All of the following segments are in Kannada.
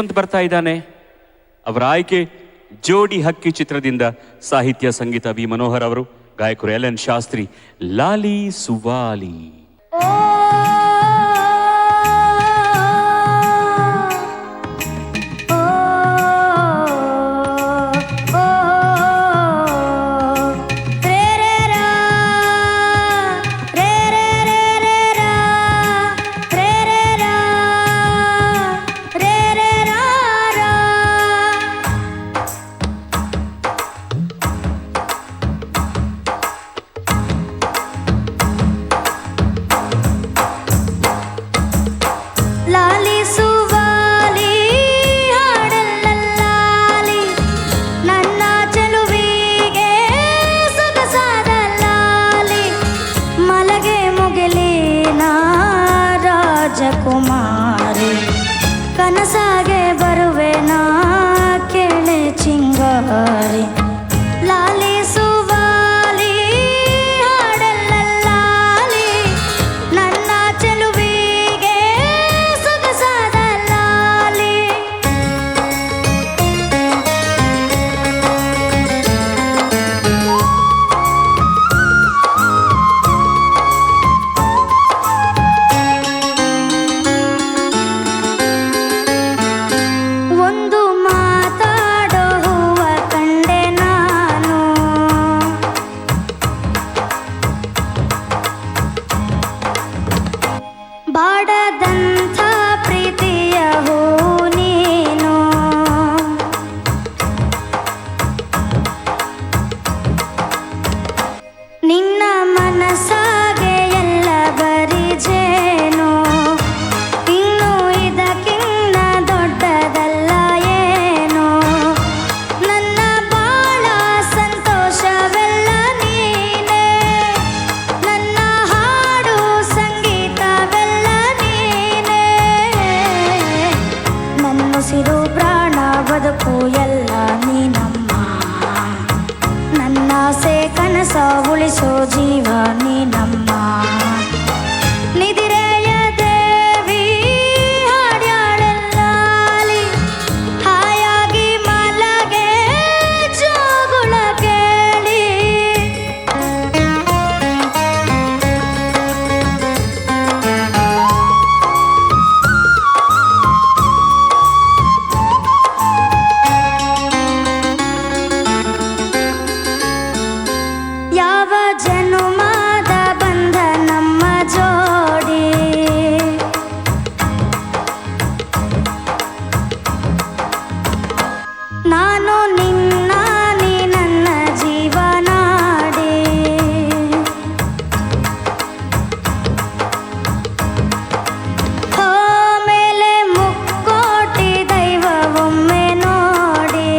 ಅಂತ ಬರ್ತಾ ಇದ್ದಾನೆ. ಅವರ ಆಯ್ಕೆ ಜೋಡಿ ಹಕ್ಕಿ ಚಿತ್ರದಿಂದ. ಸಾಹಿತ್ಯ ಸಂಗೀತ ವಿ ಮನೋಹರ್ ಅವರು, ಗಾಯಕರು ಎಲ್ ಎನ್ ಶಾಸ್ತ್ರಿ. ಲಾಲಿ ಸುವಾಲಿ. ಕುಮಾರಿ ಕನಸಾಗೆ ಬರುವೆ ನಾ ಕೇಳೆ ಚಿಂಗಾರಿ. ಲಾಲಿ ಸುವಾಲಿ ಹಾಡಲ್ಲಲ್ಲಿ ನನ್ನ ಚೆಲುವಿಗೆ ಸೊಗಸಾದ ಲಾಲಿ. ಬಾಡದಂಥ ಪ್ರೀತಿಯ ಹೂ ನೀನು, ನಿನ್ನ ಮನಸ್ಸಾಗೆ ಎಲ್ಲ ಬರಿ ಜೇನು. ಇನ್ನು ಇದಕ್ಕಿನ್ನ ದೊಡ್ಡದಲ್ಲ ಏನು, ನನ್ನ ಬಾಳ ಸಂತೋಷವೆಲ್ಲ ನೀನೇ. ನನ್ನ ಹಾಡು ಸಂಗೀತವೆಲ್ಲ ನೀನೇ, ನನ್ನುಸಿರು ಪ್ರಾಣ ಬದುಕು ಎಲ್ಲ ನೀನಮ್ಮ. ನನ್ನಾಸೆ ಕನಸ ಉಳಿಸೋ ಜೀವ ನೀನಮ್ಮ. ನಿದಿರೆಯ ದೇವಿ ಹಾಡ್ಯಾಳಲ್ಲಿ ಹಾಯಾಗಿ ಮಲಗೆ ಜೋಗುಳ ಕೇಳಿ. ಯಾವ ಜನುಮದ ಬಂಧ ನಮ್ಮ ಜೋಡಿ, ನಾನು ನಿನ್ನ ನೀ ನನ್ನ ಜೀವನಾಡಿ. ಮೇಲೆ ಮುಕ್ಕೋಟಿ ದೈವ ಒಮ್ಮೆ ನೋಡಿ,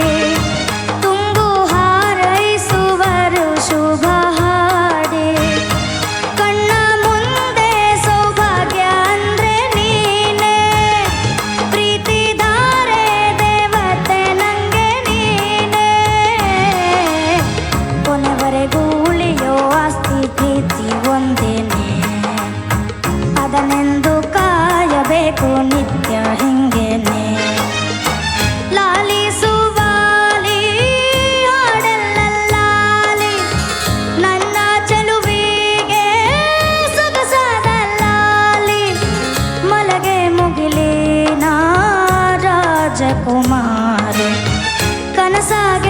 ತುಂಬು ಹಾರೈಸುವರು ಶುಭ ಹಾಡಿ. ಕಣ್ಣ ಮುಂದೆ ಸೌಭಾಗ್ಯ ಅಂದ್ರೆ ನೀನೇ, ಪ್ರೀತಿದಾರೆ ದೇವತೆ ನಂಗೆ ನೀನೇ. ಕೊನೆವರೆಗೂ ಉಳಿಯೋ ಆಸ್ತಿ ಪ್ರೀತಿ ಒಂದೇನೆ, ಅದನ್ನೆಂದು ಕಾಯಬೇಕು ನಿತ್ಯ ಹಿಂಗೇನೆ. ಲಾಲಿ ಸುವಾಲಿ ಹಾಡಲ್ಲಲ್ಲಿ ನನ್ನ ಚೆಲುವಿಗೆ ಸೊಗಸಾದ ಲಾಲಿ. ಮಲಗೆ ಮುಗಿಲಿನ ರಾಜಕುಮಾರಿ ಕನಸಾಗೆ